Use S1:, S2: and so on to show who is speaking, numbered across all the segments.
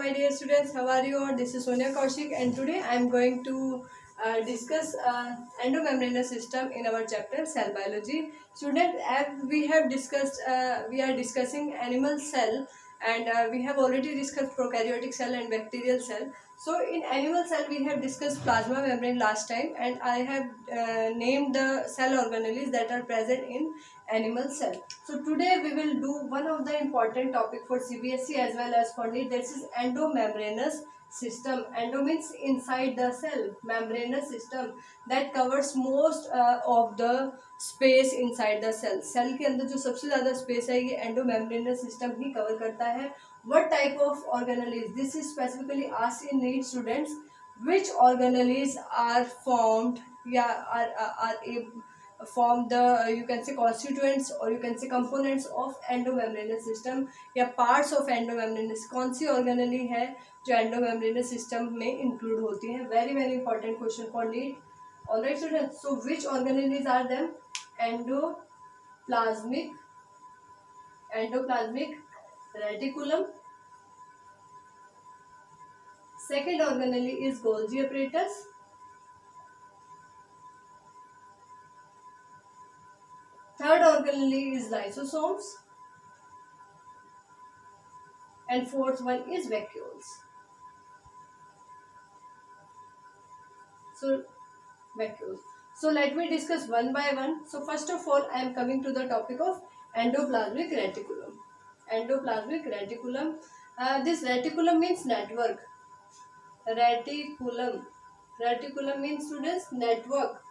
S1: my dear students, how are you all? This is Sonia Kaushik and today I am going to discuss endomembranous system in our chapter cell biology. Students, as we have discussed, we are discussing animal cell and we have already discussed prokaryotic cell and bacterial cell. So in animal cell we have discussed plasma membrane last time and I have named the cell organelles that are present in animal cell. So today we will do one of the important topic for CBSE as well as for NEET, that is endomembranous system. Endo means inside the cell, membranous system that covers most of the space inside the cell. Cell के अंदर जो सबसे ज़्यादा space है ये endomembranous system ही cover करता है. What type of organelles? This is specifically asked in NEET students. Which organelles are formed form the you can say constituents or you can say components of endomembranous system या parts of endomembranous. कौन सी organelle है जो endomembranous system में include होती है? Very very important question for NEET. Alright students, so which organelles are them? Endoplasmic reticulum. Second organelle is Golgi apparatus. Third organelle is lysosomes and fourth one is vacuoles. So vacuoles. So let me discuss one by one. So first of all, I am coming to the topic of endoplasmic reticulum. Endoplasmic reticulum. This reticulum means network. Reticulum means students network.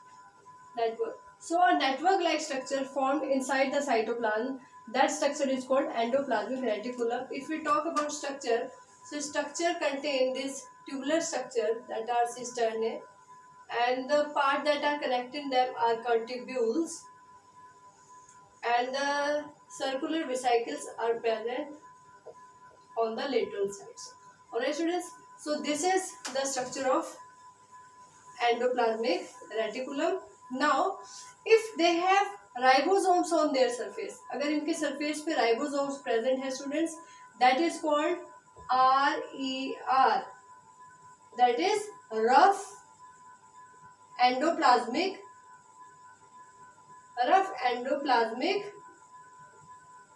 S1: So a network-like structure formed inside the cytoplasm, that structure is called endoplasmic reticulum. If we talk about structure, so structure contain this tubular structure that are cisternae, and the part that are connecting them are contubules, and the circular vesicles are present on the lateral sides. Alright students, so this is the structure of endoplasmic reticulum. Now if they have ribosomes on their surface, अगर इनके surface पे ribosomes present है students, that is called RER, that is rough endoplasmic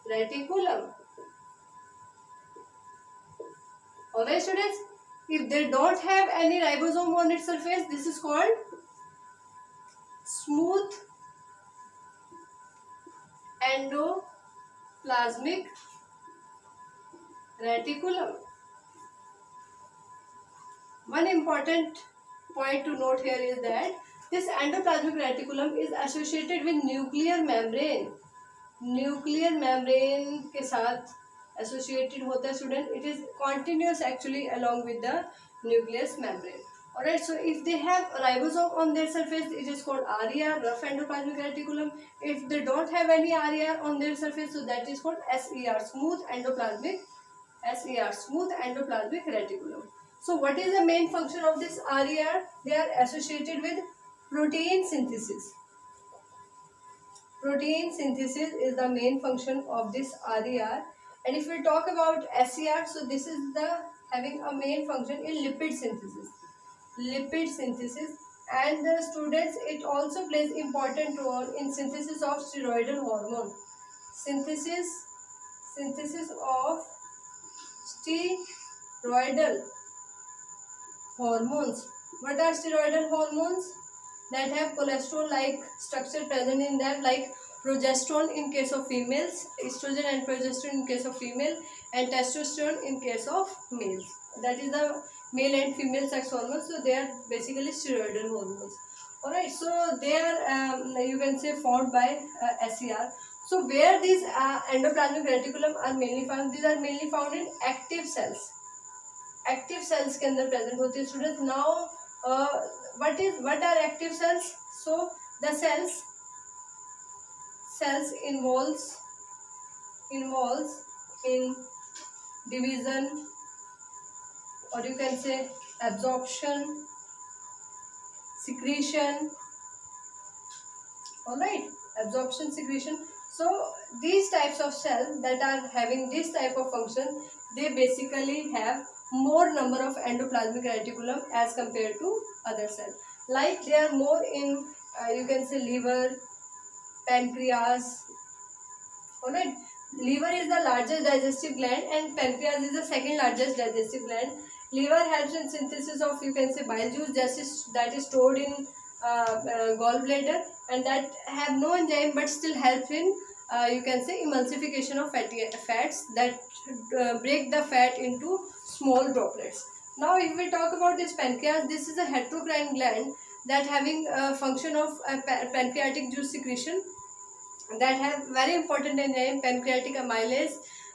S1: reticulum. Alright students, if they don't have any ribosome on its surface, this is called smooth endoplasmic reticulum. One important point to note here is that this endoplasmic reticulum is associated with nuclear membrane. Nuclear membrane के साथ associated होता है student. It is continuous actually along with the nucleus membrane. Alright, so if they have ribosome on their surface, it is called RER, rough endoplasmic reticulum. If they don't have any RER on their surface, so that is called SER, smooth endoplasmic reticulum. So what is the main function of this RER? They are associated with protein synthesis. Protein synthesis is the main function of this RER. And if we talk about SER, so this is the having a main function in lipid synthesis. And the students, it also plays important role in synthesis of steroidal hormone. Synthesis of steroidal hormones. What are steroidal hormones? That have cholesterol-like structure present in them, like progesterone in case of females, estrogen and progesterone in case of female, and testosterone in case of males. That is the male and female sex hormones. So they are basically steroidal hormones. Alright, so they are you can say formed by SER. So where these endoplasmic reticulum are mainly found? These are mainly found in active cells. Active cells के अंदर present होते हैं students. Now what are active cells? So the cells involves in division, or you can say absorption, secretion. Alright, absorption, secretion. So these types of cells that are having this type of function, they basically have more number of endoplasmic reticulum as compared to other cells. Like they are more in you can say liver, pancreas. Alright, liver is the largest digestive gland and pancreas is the second largest digestive gland. Liver helps in synthesis of you can say bile juice that is stored in gallbladder, and that have no enzyme but still help in you can say emulsification of fats that break the fat into small droplets. Now if we talk about this pancreas, this is a heterocrine gland that having a function of pancreatic juice secretion, that have very important enzyme pancreatic amylase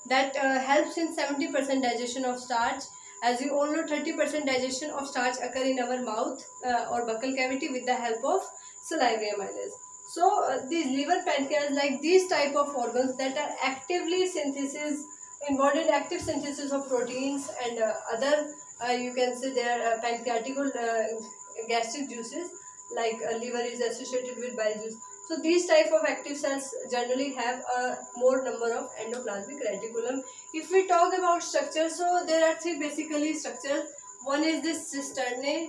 S1: that helps in 70% digestion of starch. As you all know, 30% digestion of starch occur in our mouth or buccal cavity with the help of salivary amylase. So these liver, pancreas, like these type of organs that are actively synthesis involved in active synthesis of proteins and other you can say their pancreatic gastric juices, like liver is associated with bile juice. So these type of active cells generally have a more number of endoplasmic reticulum. If we talk about structure, so there are three basically structures. One is this cisternae,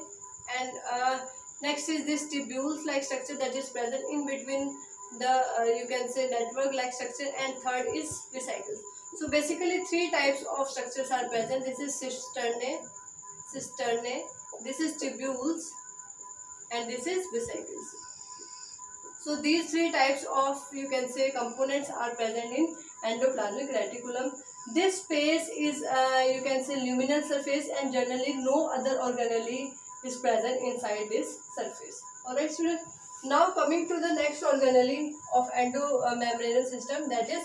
S1: and next is this tubules like structure that is present in between the you can say network like structure, and third is vesicles. So basically three types of structures are present. This is cisternae, this is tubules, and this is vesicles. So these three types of you can say components are present in endoplasmic reticulum. This space is you can say luminal surface, and generally no other organelle is present inside this surface. Alright students. Now coming to the next organelle of endomembranous system, that is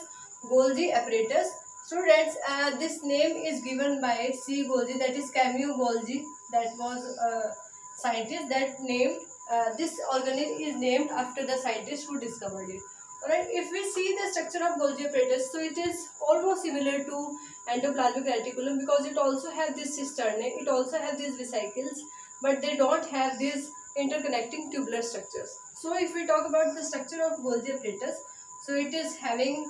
S1: Golgi apparatus. Students, this name is given by C. Golgi, that is Camille Golgi, that was a scientist that named this organelle is named after the scientist who discovered it. Alright, if we see the structure of Golgi apparatus, so it is almost similar to endoplasmic reticulum because it also have this cisternae, it also have these vesicles, but they don't have these interconnecting tubular structures. So if we talk about the structure of Golgi apparatus, so it is having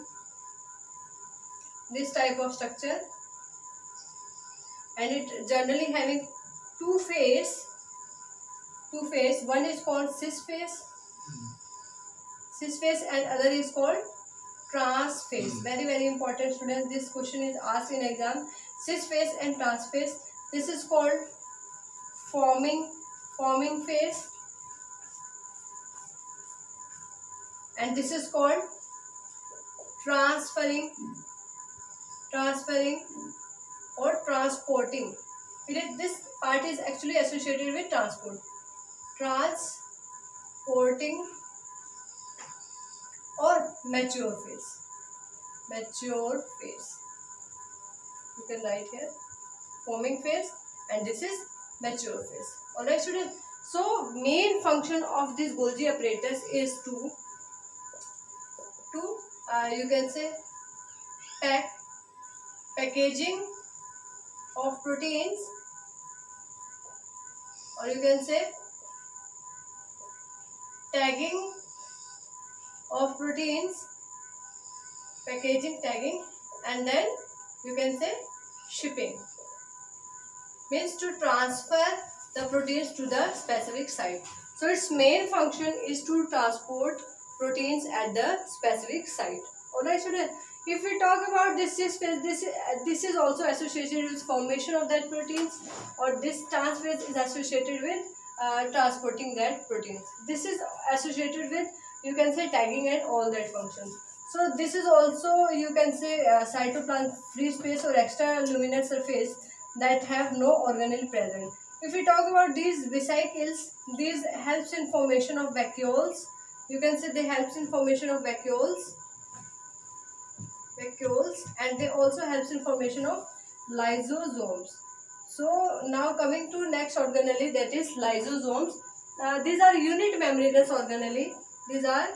S1: this type of structure, and it generally having two phase. One is called cis phase, and other is called trans phase. Very important students, this question is asked in exam. Cis phase and trans phase. This is called forming phase, and this is called transferring or transporting. This part is actually associated with transporting or mature phase. You can write here forming phase, and this is mature phase. Alright students. So main function of this Golgi apparatus is to you can say packaging of proteins, or you can say tagging of proteins, tagging, and then you can say shipping, means to transfer the proteins to the specific site. So its main function is to transport proteins at the specific site. Alright students, if we talk about this phase, this is also associated with formation of that proteins, or this trans phase is associated with transporting that proteins. This is associated with you can say tagging and all that functions. So this is also you can say cytoplasm free space or extra luminous surface that have no organelle present. If we talk about these vesicles, these helps in formation of vacuoles. You can say they helps in formation of vacuoles, and they also helps in formation of lysosomes. So now coming to next organelle, that is lysosomes. These are unit membranous organelle. These are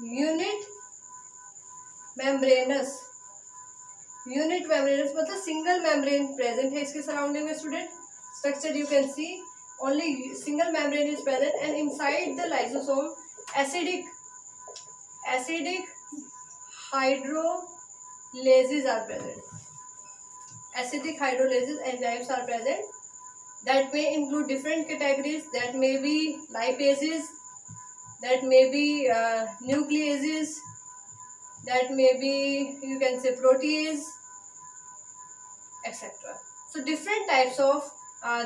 S1: unit membranous मतलब single membrane present है इसके surrounding में student. Structure you can see only single membrane is present, and inside the lysosome acidic hydrolases are present. acidic hydrolysis enzymes are present. That may include different categories. That may be lipases, that may be nucleases, that may be, you can say, protease, etc. So different types of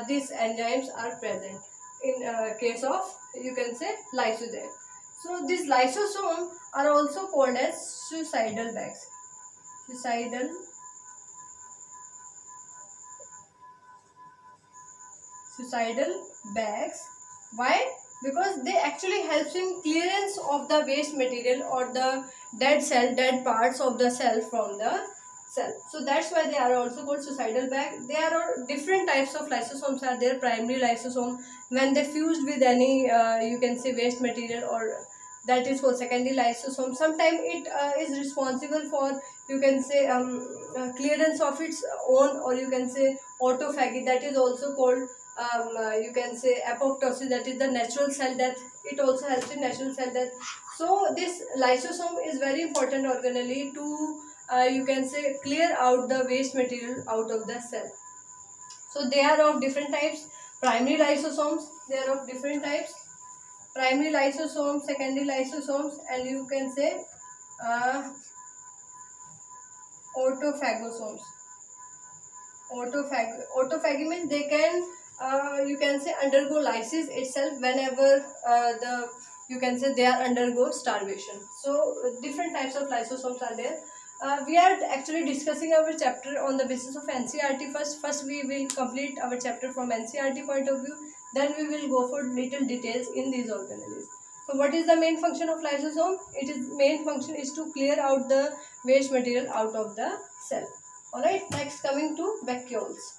S1: these enzymes are present in case of, you can say, lysosome. So these lysosomes are also called as suicidal bags. Suicidal bags. Why? Because they actually helps in clearance of the waste material or the dead parts of the cell from the cell. So that's why they are also called suicidal bag. There are different types of lysosomes are there. Primary lysosome, when they fused with any you can say waste material, or that is called secondary lysosome. Sometimes it is responsible for, you can say, clearance of its own, or you can say autophagy, that is also called you can say apoptosis, that is the natural cell death. It also helps in natural cell death. So this lysosome is very important organelle to you can say clear out the waste material out of the cell. So they are of different types. Primary lysosomes, they are of different types. Primary lysosomes, secondary lysosomes, and you can say uh, autophagosomes. Autophagy means they can you can say undergo lysis itself whenever the, you can say, they are undergo starvation. So different types of lysosomes are there. We are actually discussing our chapter on the basis of NCERT first. First we will complete our chapter from NCERT point of view, then we will go for little details in these organelles. So what is the main function of lysosome? It is main function is to clear out the waste material out of the cell. Alright, next coming to vacuoles.